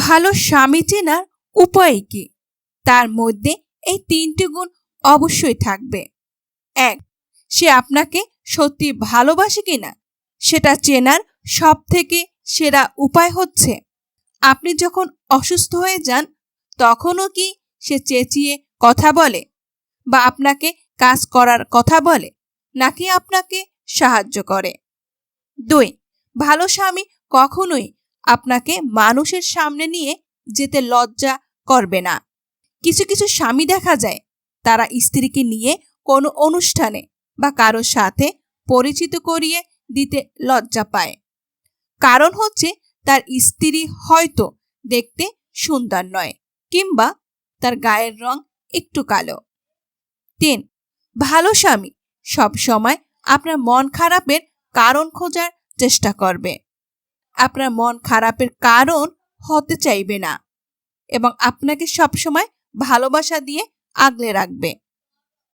ভালো স্বামী চেনার উপায় কি? তার মধ্যে এই ৩টি গুণ অবশ্যই থাকবে। ১. সে আপনাকে সত্যি ভালোবাসে কিনা সেটা চেনার সবথেকে সেরা উপায় হচ্ছে আপনি যখন অসুস্থ হয়ে যান তখনও কি সে চেঁচিয়ে কথা বলে বা আপনাকে কাজ করার কথা বলে, নাকি আপনাকে সাহায্য করে? ২. ভালো স্বামী কখনোই আপনাকে মানুষের সামনে নিয়ে যেতে লজ্জা করবে না। কিছু কিছু স্বামী দেখা যায় তারা স্ত্রীকে নিয়ে কোনো অনুষ্ঠানে বা কারোর সাথে পরিচিত করিয়ে দিতে লজ্জা পায়। কারণ হচ্ছে তার স্ত্রী হয়তো দেখতে সুন্দর নয় কিংবা তার গায়ের রং একটু কালো। ৩. ভালো স্বামী সবসময় আপনার মন খারাপের কারণ খোঁজার চেষ্টা করবে। আপনার মন খারাপের কারণ হতে চাইবে না এবং আপনাকে সবসময় ভালোবাসা দিয়ে আগলে রাখবে।